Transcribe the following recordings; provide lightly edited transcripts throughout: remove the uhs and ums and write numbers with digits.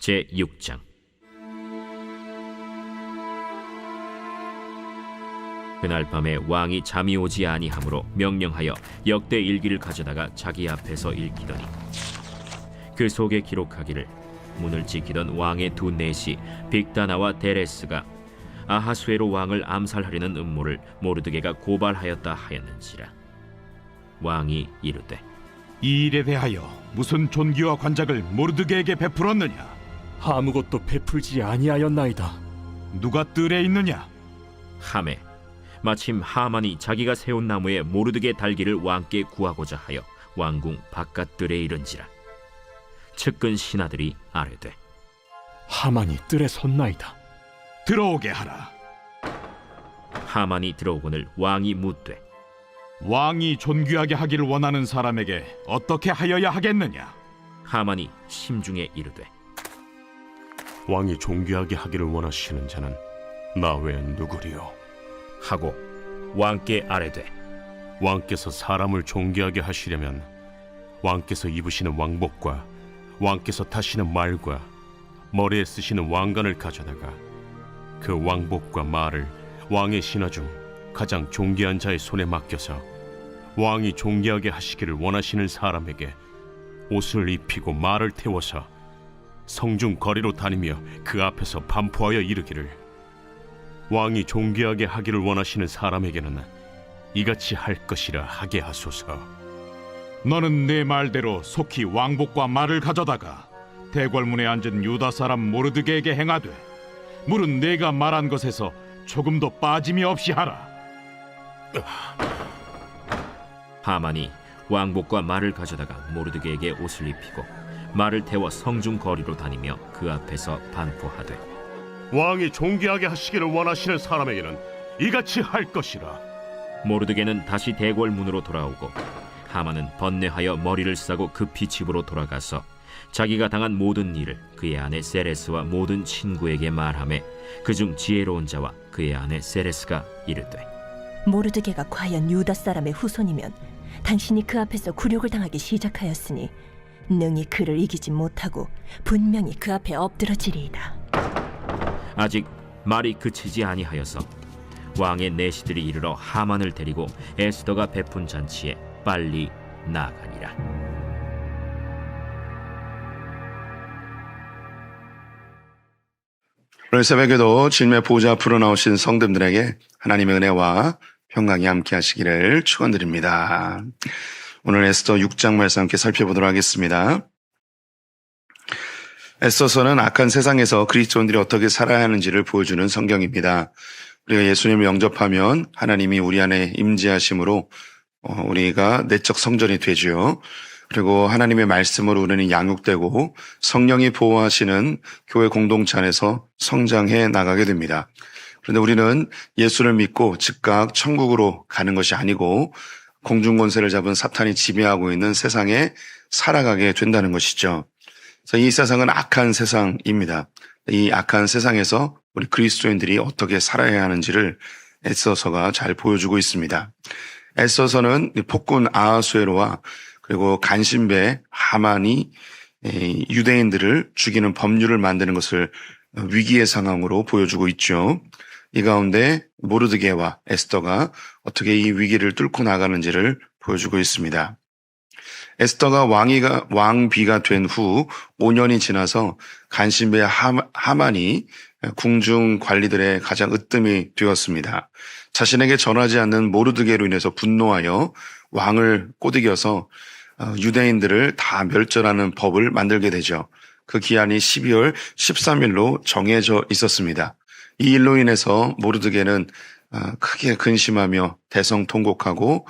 제6장. 그날 밤에 왕이 잠이 오지 아니하므로 명령하여 역대 일기를 가져다가 자기 앞에서 읽히더니 그 속에 기록하기를 문을 지키던 왕의 두 내시 빅다나와 데레스가 아하수에로 왕을 암살하려는 음모를 모르드게가 고발하였다 하였는지라. 왕이 이르되 이 일에 대하여 무슨 존귀와 관작을 모르드게에게 베풀었느냐? 아무것도 베풀지 아니하였나이다. 누가 뜰에 있느냐? 하매 마침 하만이 자기가 세운 나무에 모르드게 달기를 왕께 구하고자 하여 왕궁 바깥들에 이른지라. 측근 신하들이 아뢰되 하만이 뜰에 섰나이다. 들어오게 하라. 하만이 들어오거늘 왕이 묻되 왕이 존귀하게 하기를 원하는 사람에게 어떻게 하여야 하겠느냐? 하만이 심중에 이르되 왕이 존귀하게 하기를 원하시는 자는 나 외엔 누구리요? 하고 왕께 아뢰되 왕께서 사람을 존귀하게 하시려면 왕께서 입으시는 왕복과 왕께서 타시는 말과 머리에 쓰시는 왕관을 가져다가 그 왕복과 말을 왕의 신하 중 가장 존귀한 자의 손에 맡겨서 왕이 존귀하게 하시기를 원하시는 사람에게 옷을 입히고 말을 태워서 성중 거리로 다니며 그 앞에서 반포하여 이르기를 왕이 존귀하게 하기를 원하시는 사람에게는 이같이 할 것이라 하게 하소서. 너는 내 말대로 속히 왕복과 말을 가져다가 대궐문에 앉은 유다 사람 모르드게에게 행하되 물은 내가 말한 것에서 조금도 빠짐이 없이 하라. 하만이 왕복과 말을 가져다가 모르드게에게 옷을 입히고 말을 태워 성중 거리로 다니며 그 앞에서 반포하되 왕이 존귀하게 하시기를 원하시는 사람에게는 이같이 할 것이라. 모르드게는 다시 대궐 문으로 돌아오고 하만은 번뇌하여 머리를 싸고 급히 집으로 돌아가서 자기가 당한 모든 일을 그의 아내 세레스와 모든 친구에게 말하매 그중 지혜로운 자와 그의 아내 세레스가 이르되 모르드게가 과연 유다 사람의 후손이면 당신이 그 앞에서 굴욕을 당하기 시작하였으니 능히 그를 이기지 못하고 분명히 그 앞에 엎드러지리이다. 아직 말이 그치지 아니하여서 왕의 내시들이 이르러 하만을 데리고 에스더가 베푼 잔치에 빨리 나아가니라. 오늘 새벽에도 주님의 보좌 앞으로 나오신 성도들에게 하나님의 은혜와 평강이 함께 하시기를 축원드립니다. 오늘 에스더 6장 말씀 함께 살펴보도록 하겠습니다. 에스더서는 악한 세상에서 그리스도인들이 어떻게 살아야 하는지를 보여주는 성경입니다. 우리가 예수님을 영접하면 하나님이 우리 안에 임재하심으로 우리가 내적 성전이 되죠. 그리고 하나님의 말씀으로 우리는 양육되고 성령이 보호하시는 교회 공동체 안에서 성장해 나가게 됩니다. 그런데 우리는 예수를 믿고 즉각 천국으로 가는 것이 아니고 공중권세를 잡은 사탄이 지배하고 있는 세상에 살아가게 된다는 것이죠. 그래서 이 세상은 악한 세상입니다. 이 악한 세상에서 우리 그리스도인들이 어떻게 살아야 하는지를 에스더서가 잘 보여주고 있습니다. 에스더서는 폭군 아하수에로와 그리고 간신배 하만이 유대인들을 죽이는 법률을 만드는 것을 위기의 상황으로 보여주고 있죠. 이 가운데 모르드게와 에스더가 어떻게 이 위기를 뚫고 나가는지를 보여주고 있습니다. 에스더가 왕비가 된 후 5년이 지나서 간신배 하만이 궁중 관리들의 가장 으뜸이 되었습니다. 자신에게 전하지 않는 모르드게로 인해서 분노하여 왕을 꼬드겨서 유대인들을 다 멸절하는 법을 만들게 되죠. 그 기한이 12월 13일로 정해져 있었습니다. 이 일로 인해서 모르드게는 크게 근심하며 대성통곡하고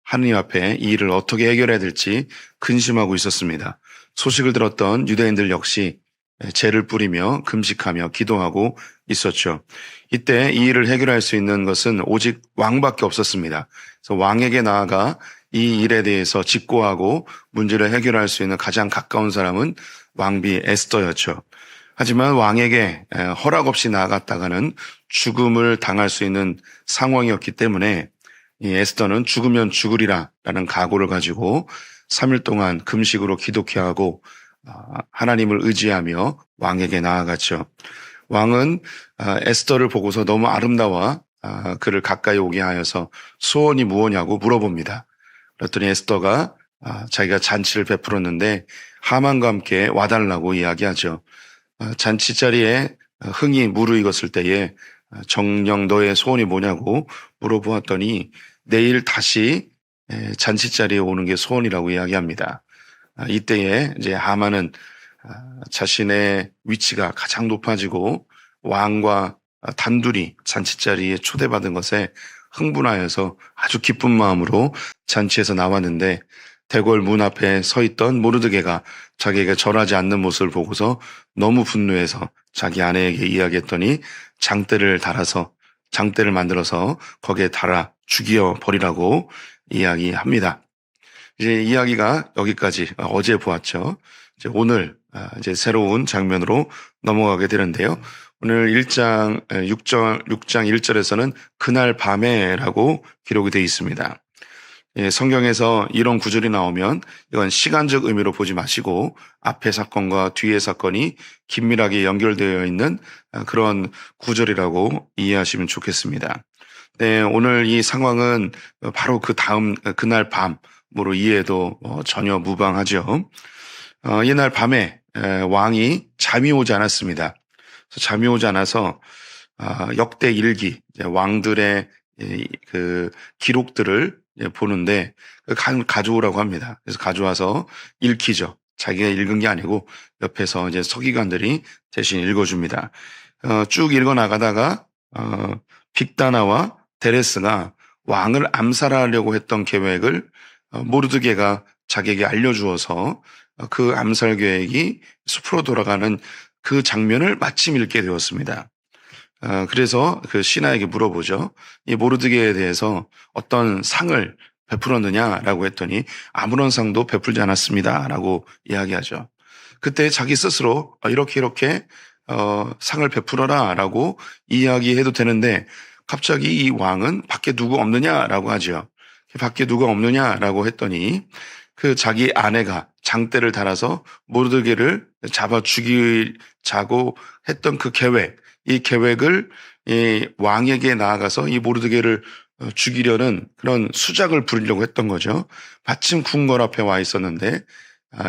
하느님 앞에 이 일을 어떻게 해결해야 될지 근심하고 있었습니다. 소식을 들었던 유대인들 역시 죄를 뿌리며 금식하며 기도하고 있었죠. 이때 이 일을 해결할 수 있는 것은 오직 왕밖에 없었습니다. 그래서 왕에게 나아가 이 일에 대해서 직고하고 문제를 해결할 수 있는 가장 가까운 사람은 왕비 에스더였죠. 하지만 왕에게 허락 없이 나아갔다가는 죽음을 당할 수 있는 상황이었기 때문에 이 에스더는 죽으면 죽으리라 라는 각오를 가지고 3일 동안 금식으로 기독해 하고 하나님을 의지하며 왕에게 나아갔죠. 왕은 에스더를 보고서 너무 아름다워 그를 가까이 오게 하여서 소원이 무엇냐고 물어봅니다. 그랬더니 에스더가 자기가 잔치를 베풀었는데 하만과 함께 와달라고 이야기하죠. 잔치 자리에 흥이 무르익었을 때에 정녕 너의 소원이 뭐냐고 물어보았더니 내일 다시 잔치 자리에 오는 게 소원이라고 이야기합니다. 이때에 이제 하만은 자신의 위치가 가장 높아지고 왕과 단둘이 잔치 자리에 초대받은 것에 흥분하여서 아주 기쁜 마음으로 잔치에서 나왔는데 대궐 문 앞에 서 있던 모르드게가 자기에게 절하지 않는 모습을 보고서 너무 분노해서 자기 아내에게 이야기했더니 장대를 만들어서 거기에 달아 죽여 버리라고 이야기합니다. 이제 이야기가 여기까지 어제 보았죠. 이제 오늘 이제 새로운 장면으로 넘어가게 되는데요. 오늘 6장 1절에서는 그날 밤에라고 기록이 되어 있습니다. 성경에서 이런 구절이 나오면 이건 시간적 의미로 보지 마시고 앞의 사건과 뒤의 사건이 긴밀하게 연결되어 있는 그런 구절이라고 이해하시면 좋겠습니다. 네, 오늘 이 상황은 바로 그날 밤으로 이해해도 전혀 무방하죠. 이날 밤에 왕이 잠이 오지 않았습니다. 잠이 오지 않아서 역대 일기, 왕들의 그 기록들을 보는데 가져오라고 합니다. 그래서 가져와서 읽히죠. 자기가 읽은 게 아니고 옆에서 이제 서기관들이 대신 읽어줍니다. 쭉 읽어 나가다가 빅다나와 데레스가 왕을 암살하려고 했던 계획을 모르드게가 자기에게 알려주어서 그 암살 계획이 숲으로 돌아가는 그 장면을 마침 읽게 되었습니다. 그래서 그 신하에게 물어보죠. 이 모르드게에 대해서 어떤 상을 베풀었느냐라고 했더니 아무런 상도 베풀지 않았습니다라고 이야기하죠. 그때 자기 스스로 이렇게 상을 베풀어라라고 이야기해도 되는데 갑자기 이 왕은 밖에 누구 없느냐라고 하죠. 밖에 누가 없느냐라고 했더니 그 자기 아내가 장대를 달아서 모르드게를 잡아 죽이자고 했던 그 계획, 이 계획을 이 왕에게 나아가서 이 모르드게를 죽이려는 그런 수작을 부리려고 했던 거죠. 마침 궁궐 앞에 와 있었는데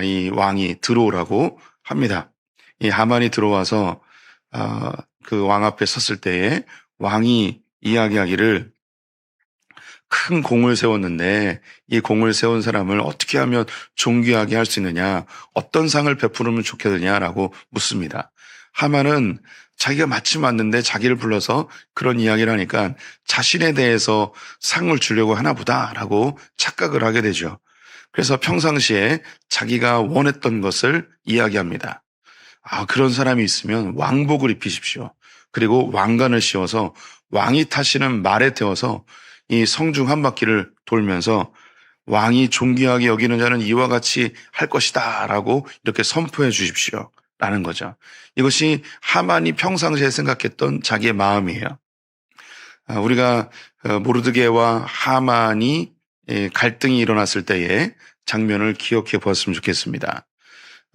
이 왕이 들어오라고 합니다. 이 하만이 들어와서 그 왕 앞에 섰을 때에 왕이 이야기하기를 큰 공을 세웠는데 이 공을 세운 사람을 어떻게 하면 존귀하게 할 수 있느냐, 어떤 상을 베푸르면 좋겠느냐라고 묻습니다. 하만은 자기가 마침 왔는데 자기를 불러서 그런 이야기를 하니까 자신에 대해서 상을 주려고 하나 보다라고 착각을 하게 되죠. 그래서 평상시에 자기가 원했던 것을 이야기합니다. 그런 사람이 있으면 왕복을 입히십시오. 그리고 왕관을 씌워서 왕이 타시는 말에 태워서 이 성중 한 바퀴를 돌면서 왕이 존귀하게 여기는 자는 이와 같이 할 것이다 라고 이렇게 선포해 주십시오 라는 거죠. 이것이 하만이 평상시에 생각했던 자기의 마음이에요. 우리가 모르드게와 하만이 갈등이 일어났을 때의 장면을 기억해 보았으면 좋겠습니다.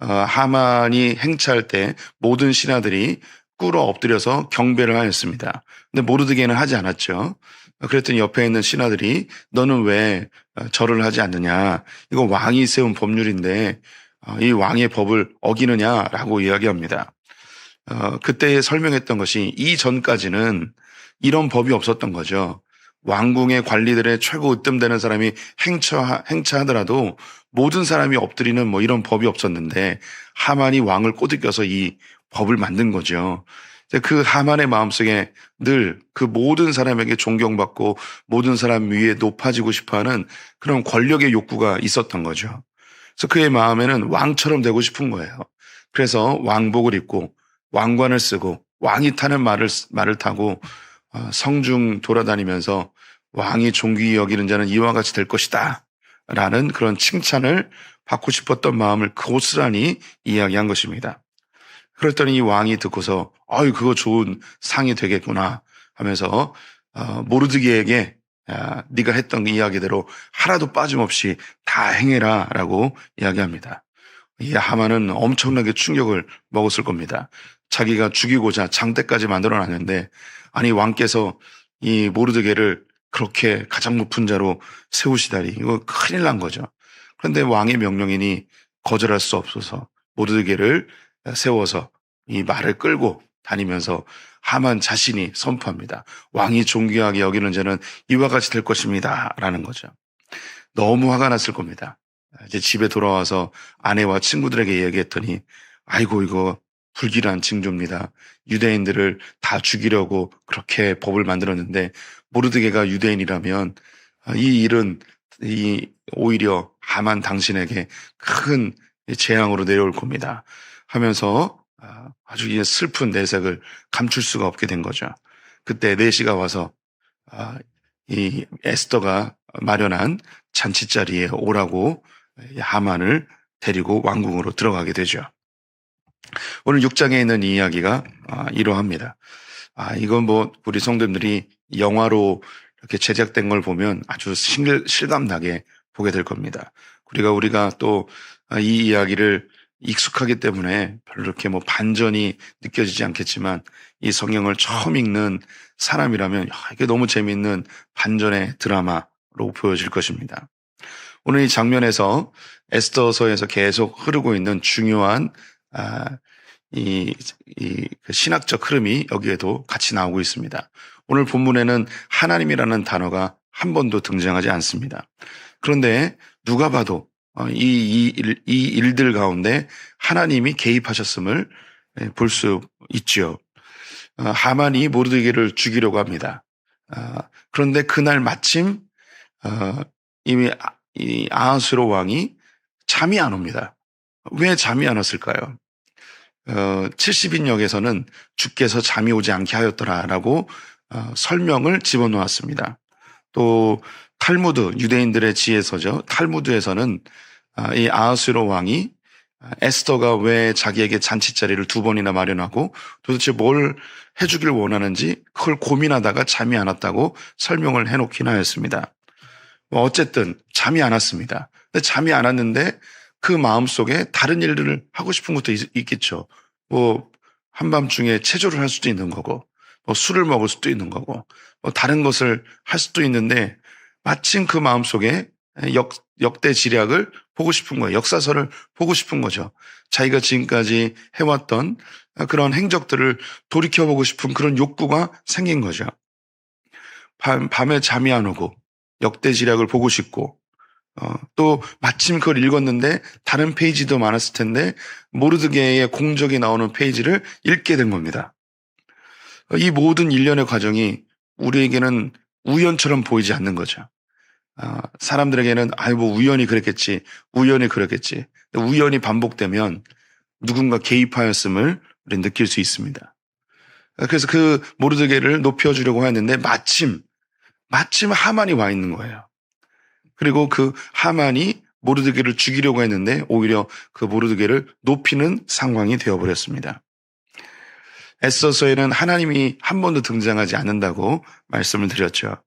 하만이 행차할 때 모든 신하들이 꿇어 엎드려서 경배를 하였습니다. 근데 모르드게는 하지 않았죠. 그랬더니 옆에 있는 신하들이 너는 왜 절을 하지 않느냐? 이거 왕이 세운 법률인데 이 왕의 법을 어기느냐라고 이야기합니다. 그때 설명했던 것이 이전까지는 이런 법이 없었던 거죠. 왕궁의 관리들의 최고 으뜸되는 사람이 행차하더라도 모든 사람이 엎드리는 뭐 이런 법이 없었는데 하만이 왕을 꼬드겨서 이 법을 만든 거죠. 그 하만의 마음속에 늘 그 모든 사람에게 존경받고 모든 사람 위에 높아지고 싶어하는 그런 권력의 욕구가 있었던 거죠. 그래서 그의 마음에는 왕처럼 되고 싶은 거예요. 그래서 왕복을 입고 왕관을 쓰고 왕이 타는 말을 타고 성중 돌아다니면서 왕이 존귀히 여기는 자는 이와 같이 될 것이다 라는 그런 칭찬을 받고 싶었던 마음을 고스란히 이야기한 것입니다. 그랬더니 이 왕이 듣고서 그거 좋은 상이 되겠구나 하면서 모르드게에게 네가 했던 이야기대로 하나도 빠짐없이 다 행해라 라고 이야기합니다. 이 하만은 엄청나게 충격을 먹었을 겁니다. 자기가 죽이고자 장대까지 만들어 놨는데, 아니 왕께서 이 모르드게를 그렇게 가장 높은 자로 세우시다니 이거 큰일 난 거죠. 그런데 왕의 명령이니 거절할 수 없어서 모르드게를 세워서 이 말을 끌고 다니면서 하만 자신이 선포합니다. 왕이 존귀하게 여기는 자는 이와 같이 될 것입니다 라는 거죠. 너무 화가 났을 겁니다. 이제 집에 돌아와서 아내와 친구들에게 얘기했더니, 아이고 이거 불길한 징조입니다. 유대인들을 다 죽이려고 그렇게 법을 만들었는데 모르드게가 유대인이라면 이 일은 오히려 하만 당신에게 큰 재앙으로 내려올 겁니다 하면서 아주 슬픈 내색을 감출 수가 없게 된 거죠. 그때 내시가 와서 이 에스더가 마련한 잔치자리에 오라고 하만을 데리고 왕궁으로 들어가게 되죠. 오늘 6장에 있는 이 이야기가 이러합니다. 이건 뭐 우리 성도님들이 영화로 이렇게 제작된 걸 보면 아주 실감나게 보게 될 겁니다. 우리가 또 이 이야기를 익숙하기 때문에 별로 이렇게 뭐 반전이 느껴지지 않겠지만, 이 성경을 처음 읽는 사람이라면 이게 너무 재미있는 반전의 드라마로 보여질 것입니다. 오늘 이 장면에서 에스더서에서 계속 흐르고 있는 중요한 그 신학적 흐름이 여기에도 같이 나오고 있습니다. 오늘 본문에는 하나님이라는 단어가 한 번도 등장하지 않습니다. 그런데 누가 봐도 이 일들 가운데 하나님이 개입하셨음을 볼 수 있죠. 하만이 모르드게를 죽이려고 합니다. 그런데 그날 마침 이미 이 아하스로 왕이 잠이 안 옵니다. 왜 잠이 안 왔을까요? 70인역에서는 주께서 잠이 오지 않게 하였더라라고 설명을 집어넣었습니다. 또 탈무드, 유대인들의 지혜서죠. 탈무드에서는 이 아하스로 왕이 에스더가 왜 자기에게 잔치자리를 2번이나 마련하고 도대체 뭘 해주길 원하는지 그걸 고민하다가 잠이 안 왔다고 설명을 해놓긴 하였습니다. 어쨌든 잠이 안 왔습니다. 근데 잠이 안 왔는데 그 마음속에 다른 일들을 하고 싶은 것도 있겠죠. 뭐 한밤중에 체조를 할 수도 있는 거고, 뭐 술을 먹을 수도 있는 거고, 뭐 다른 것을 할 수도 있는데, 마침 그 마음속에 역대 지략을 보고 싶은 거예요. 역사서를 보고 싶은 거죠. 자기가 지금까지 해왔던 그런 행적들을 돌이켜보고 싶은 그런 욕구가 생긴 거죠. 밤에 잠이 안 오고 역대 지략을 보고 싶고, 또 마침 그걸 읽었는데 다른 페이지도 많았을 텐데 모르드게의 공적이 나오는 페이지를 읽게 된 겁니다. 이 모든 일련의 과정이 우리에게는 우연처럼 보이지 않는 거죠. 사람들에게는 뭐 우연히 그랬겠지, 우연히 그랬겠지. 우연히 반복되면 누군가 개입하였음을 우리는 느낄 수 있습니다. 그래서 그 모르드게를 높여주려고 했는데 마침 하만이 와 있는 거예요. 그리고 그 하만이 모르드게를 죽이려고 했는데 오히려 그 모르드게를 높이는 상황이 되어버렸습니다. 에스더서에는 하나님이 한 번도 등장하지 않는다고 말씀을 드렸죠.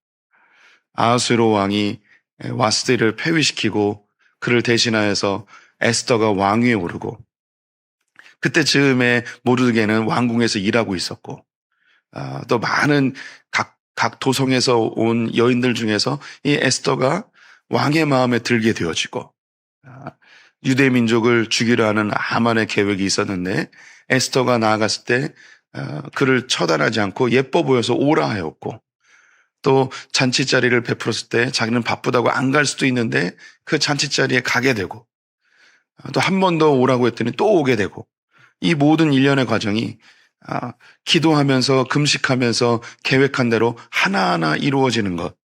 아하스웨로 왕이 와스디를 폐위시키고 그를 대신하여서 에스더가 왕위에 오르고, 그때 즈음에 모르드게는 왕궁에서 일하고 있었고, 또 많은 각 도성에서 온 여인들 중에서 이 에스더가 왕의 마음에 들게 되어지고, 유대 민족을 죽이려 하는 하만의 계획이 있었는데 에스더가 나아갔을 때 그를 처단하지 않고 예뻐 보여서 오라 하였고, 또 잔치자리를 베풀었을 때 자기는 바쁘다고 안 갈 수도 있는데 그 잔치자리에 가게 되고, 또 한 번 더 오라고 했더니 또 오게 되고, 이 모든 일련의 과정이 기도하면서 금식하면서 계획한 대로 하나하나 이루어지는 것,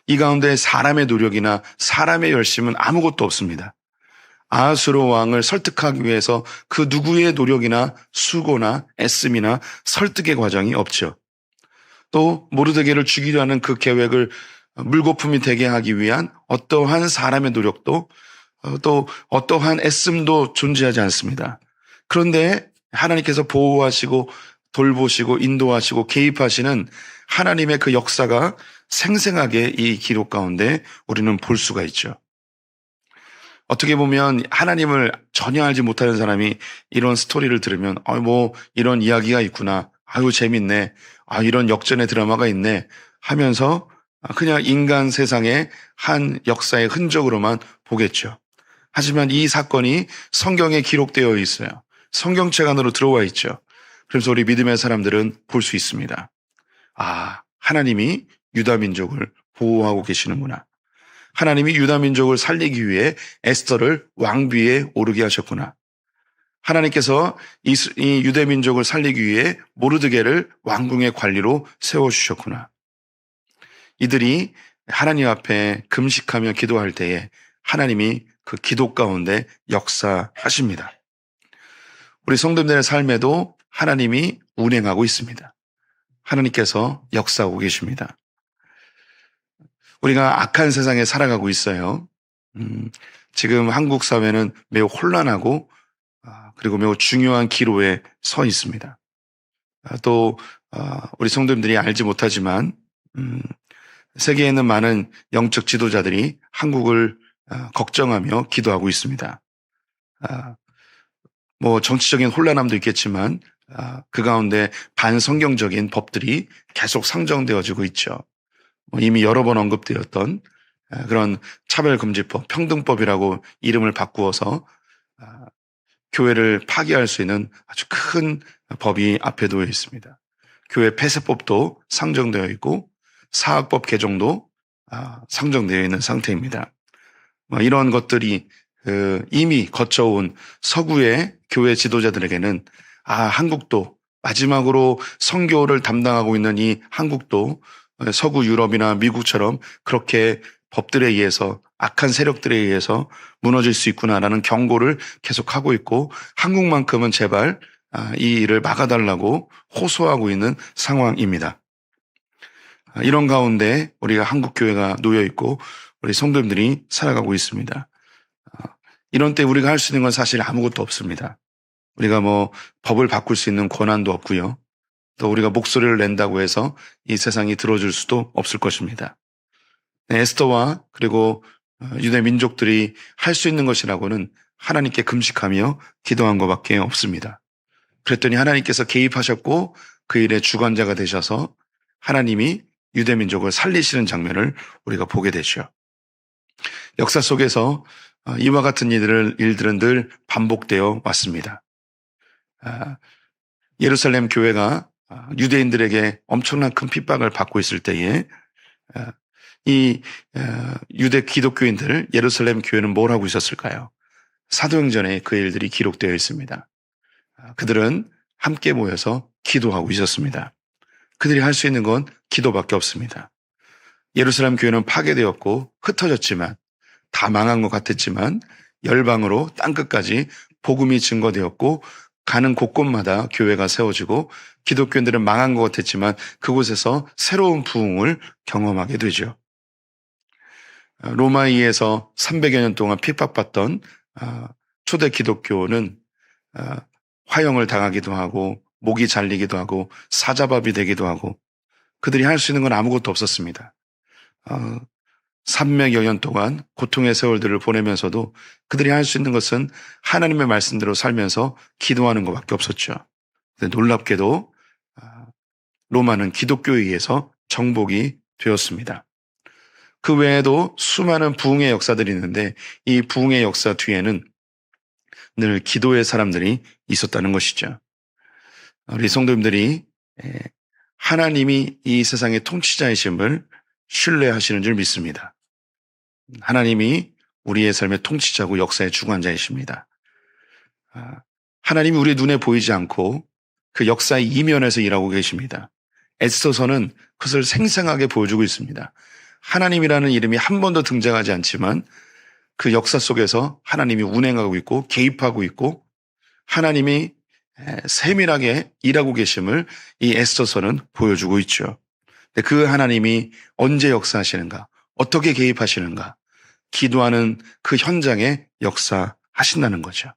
이 가운데 사람의 노력이나 사람의 열심은 아무것도 없습니다. 아하스로 왕을 설득하기 위해서 그 누구의 노력이나 수고나 애씀이나 설득의 과정이 없죠. 또 모르드게를 죽이려는 그 계획을 물거품이 되게 하기 위한 어떠한 사람의 노력도 또 어떠한 애씀도 존재하지 않습니다. 그런데 하나님께서 보호하시고 돌보시고 인도하시고 개입하시는 하나님의 그 역사가 생생하게 이 기록 가운데 우리는 볼 수가 있죠. 어떻게 보면 하나님을 전혀 알지 못하는 사람이 이런 스토리를 들으면 뭐 이런 이야기가 있구나. 아유 재밌네. 아 이런 역전의 드라마가 있네 하면서 그냥 인간 세상의 한 역사의 흔적으로만 보겠죠. 하지만 이 사건이 성경에 기록되어 있어요. 성경책 안으로 들어와 있죠. 그래서 우리 믿음의 사람들은 볼 수 있습니다. 아, 하나님이 유다 민족을 보호하고 계시는구나. 하나님이 유다 민족을 살리기 위해 에스더를 왕비에 오르게 하셨구나. 하나님께서 이 유대 민족을 살리기 위해 모르드게를 왕궁의 관리로 세워주셨구나. 이들이 하나님 앞에 금식하며 기도할 때에 하나님이 그 기도 가운데 역사하십니다. 우리 성도님들의 삶에도 하나님이 운행하고 있습니다. 하나님께서 역사하고 계십니다. 우리가 악한 세상에 살아가고 있어요. 지금 한국 사회는 매우 혼란하고 그리고 매우 중요한 기로에 서 있습니다. 또 우리 성도님들이 알지 못하지만 세계에 있는 많은 영적 지도자들이 한국을 걱정하며 기도하고 있습니다. 뭐 정치적인 혼란함도 있겠지만 그 가운데 반성경적인 법들이 계속 상정되어지고 있죠. 이미 여러 번 언급되었던 그런 차별금지법, 평등법이라고 이름을 바꾸어서 교회를 파괴할 수 있는 아주 큰 법이 앞에 놓여 있습니다. 교회 폐쇄법도 상정되어 있고 사학법 개정도 상정되어 있는 상태입니다. 이런 것들이 이미 거쳐온 서구의 교회 지도자들에게는 한국도 마지막으로 선교를 담당하고 있는 이 한국도 서구 유럽이나 미국처럼 그렇게 법들에 의해서 악한 세력들에 의해서 무너질 수 있구나라는 경고를 계속하고 있고 한국만큼은 제발 이 일을 막아달라고 호소하고 있는 상황입니다. 이런 가운데 우리가 한국교회가 놓여 있고 우리 성도님들이 살아가고 있습니다. 이런 때 우리가 할 수 있는 건 사실 아무것도 없습니다. 우리가 뭐 법을 바꿀 수 있는 권한도 없고요. 또 우리가 목소리를 낸다고 해서 이 세상이 들어줄 수도 없을 것입니다. 에스더와 그리고 유대 민족들이 할 수 있는 것이라고는 하나님께 금식하며 기도한 것밖에 없습니다. 그랬더니 하나님께서 개입하셨고 그 일의 주관자가 되셔서 하나님이 유대 민족을 살리시는 장면을 우리가 보게 되죠. 역사 속에서 이와 같은 일들은 늘 반복되어 왔습니다. 예루살렘 교회가 유대인들에게 엄청난 큰 핍박을 받고 있을 때에 이 유대 기독교인들 예루살렘 교회는 뭘 하고 있었을까요? 사도행전에 그 일들이 기록되어 있습니다. 그들은 함께 모여서 기도하고 있었습니다. 그들이 할 수 있는 건 기도밖에 없습니다. 예루살렘 교회는 파괴되었고 흩어졌지만 다 망한 것 같았지만 열방으로 땅끝까지 복음이 증거되었고 가는 곳곳마다 교회가 세워지고 기독교인들은 망한 것 같았지만 그곳에서 새로운 부흥을 경험하게 되죠. 로마에 의해서 300여 년 동안 핍박받던 초대 기독교는 화형을 당하기도 하고 목이 잘리기도 하고 사자밥이 되기도 하고 그들이 할 수 있는 건 아무것도 없었습니다. 300여 년 동안 고통의 세월들을 보내면서도 그들이 할 수 있는 것은 하나님의 말씀대로 살면서 기도하는 것밖에 없었죠. 근데 놀랍게도 로마는 기독교에 의해서 정복이 되었습니다. 그 외에도 수많은 부흥의 역사들이 있는데 이 부흥의 역사 뒤에는 늘 기도의 사람들이 있었다는 것이죠. 우리 성도님들이 하나님이 이 세상의 통치자이심을 신뢰하시는 줄 믿습니다. 하나님이 우리의 삶의 통치자고 역사의 주관자이십니다. 하나님이 우리 눈에 보이지 않고 그 역사의 이면에서 일하고 계십니다. 에스더서는 그것을 생생하게 보여주고 있습니다. 하나님이라는 이름이 한 번도 등장하지 않지만 그 역사 속에서 하나님이 운행하고 있고 개입하고 있고 하나님이 세밀하게 일하고 계심을 이 에스더서는 보여주고 있죠. 그 하나님이 언제 역사하시는가, 어떻게 개입하시는가, 기도하는 그 현장에 역사하신다는 거죠.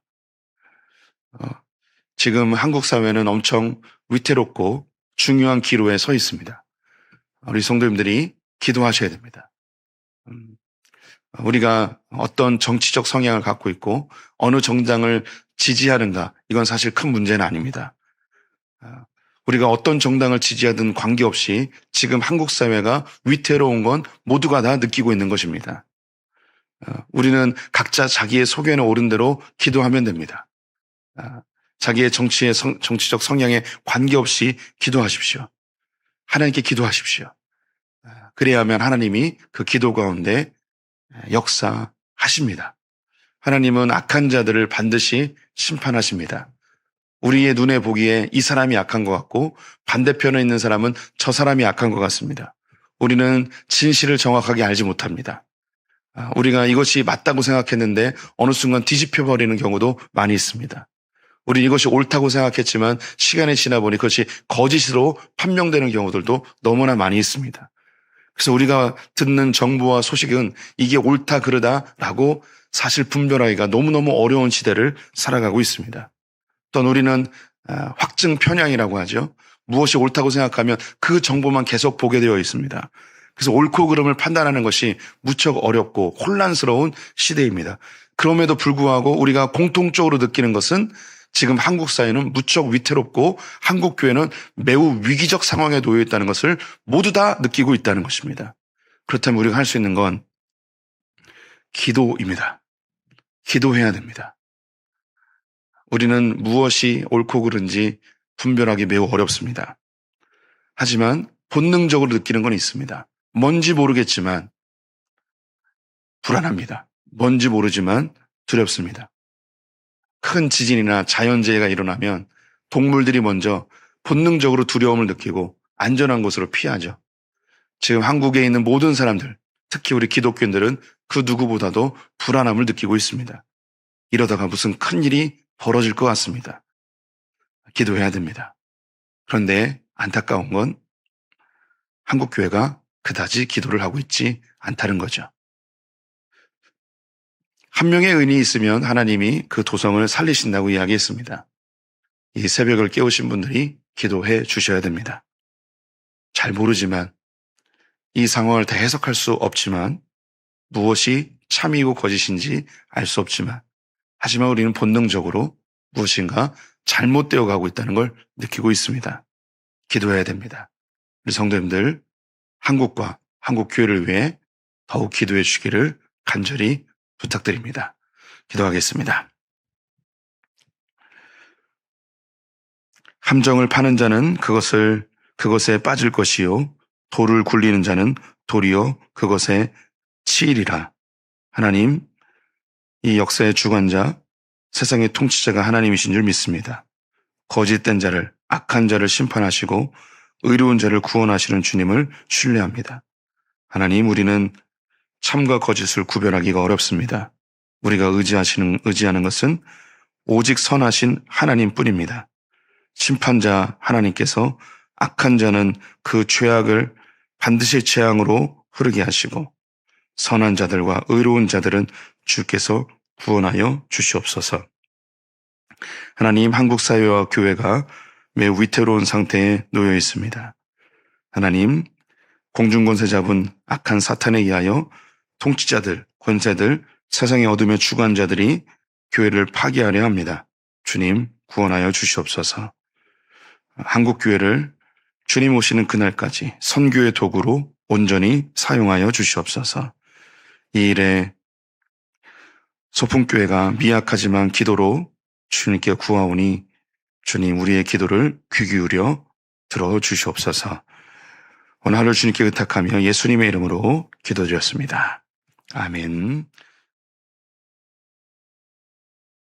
지금 한국 사회는 엄청 위태롭고 중요한 기로에 서 있습니다. 우리 성도님들이 기도하셔야 됩니다. 우리가 어떤 정치적 성향을 갖고 있고 어느 정당을 지지하는가, 이건 사실 큰 문제는 아닙니다. 우리가 어떤 정당을 지지하든 관계없이 지금 한국 사회가 위태로운 건 모두가 다 느끼고 있는 것입니다. 우리는 각자 자기의 속에는 옳은 대로 기도하면 됩니다. 자기의 정치적 성향에 관계없이 기도하십시오. 하나님께 기도하십시오. 그래야만 하나님이 그 기도 가운데 역사하십니다. 하나님은 악한 자들을 반드시 심판하십니다. 우리의 눈에 보기에 이 사람이 악한 것 같고 반대편에 있는 사람은 저 사람이 악한 것 같습니다. 우리는 진실을 정확하게 알지 못합니다. 우리가 이것이 맞다고 생각했는데 어느 순간 뒤집혀버리는 경우도 많이 있습니다. 우리 이것이 옳다고 생각했지만 시간이 지나 보니 그것이 거짓으로 판명되는 경우들도 너무나 많이 있습니다. 그래서 우리가 듣는 정보와 소식은 이게 옳다 그르다라고 사실 분별하기가 너무너무 어려운 시대를 살아가고 있습니다. 또 우리는 확증 편향이라고 하죠. 무엇이 옳다고 생각하면 그 정보만 계속 보게 되어 있습니다. 그래서 옳고 그름을 판단하는 것이 무척 어렵고 혼란스러운 시대입니다. 그럼에도 불구하고 우리가 공통적으로 느끼는 것은 지금 한국 사회는 무척 위태롭고 한국 교회는 매우 위기적 상황에 놓여 있다는 것을 모두 다 느끼고 있다는 것입니다. 그렇다면 우리가 할 수 있는 건 기도입니다. 기도해야 됩니다. 우리는 무엇이 옳고 그른지 분별하기 매우 어렵습니다. 하지만 본능적으로 느끼는 건 있습니다. 뭔지 모르겠지만 불안합니다. 뭔지 모르지만 두렵습니다. 큰 지진이나 자연재해가 일어나면 동물들이 먼저 본능적으로 두려움을 느끼고 안전한 곳으로 피하죠. 지금 한국에 있는 모든 사람들, 특히 우리 기독교인들은 그 누구보다도 불안함을 느끼고 있습니다. 이러다가 무슨 큰일이 벌어질 것 같습니다. 기도해야 됩니다. 그런데 안타까운 건 한국 교회가 그다지 기도를 하고 있지 않다는 거죠. 한 명의 의인이 있으면 하나님이 그 도성을 살리신다고 이야기했습니다. 이 새벽을 깨우신 분들이 기도해 주셔야 됩니다. 잘 모르지만 이 상황을 다 해석할 수 없지만 무엇이 참이고 거짓인지 알 수 없지만 하지만 우리는 본능적으로 무엇인가 잘못되어 가고 있다는 걸 느끼고 있습니다. 기도해야 됩니다. 우리 성도님들 한국과 한국 교회를 위해 더욱 기도해 주시기를 간절히 부탁드립니다. 기도하겠습니다. 함정을 파는 자는 그것에 빠질 것이요 돌을 굴리는 자는 돌이요 그것에 치이리라. 하나님, 이 역사의 주관자, 세상의 통치자가 하나님이신 줄 믿습니다. 거짓된 자를, 악한 자를 심판하시고 의로운 자를 구원하시는 주님을 신뢰합니다. 하나님, 우리는 참과 거짓을 구별하기가 어렵습니다. 우리가 의지하는 것은 오직 선하신 하나님뿐입니다. 심판자 하나님께서 악한 자는 그 죄악을 반드시 재앙으로 흐르게 하시고 선한 자들과 의로운 자들은 주께서 구원하여 주시옵소서. 하나님, 한국 사회와 교회가 매우 위태로운 상태에 놓여 있습니다. 하나님, 공중권세 잡은 악한 사탄에 의하여 통치자들, 권세들, 세상의 어둠의 주관자들이 교회를 파괴하려 합니다. 주님, 구원하여 주시옵소서. 한국 교회를 주님 오시는 그날까지 선교의 도구로 온전히 사용하여 주시옵소서. 이 일에 소풍교회가 미약하지만 기도로 주님께 구하오니 주님, 우리의 기도를 귀 기울여 들어주시옵소서. 오늘 하루 주님께 의탁하며 예수님의 이름으로 기도드렸습니다. 아멘.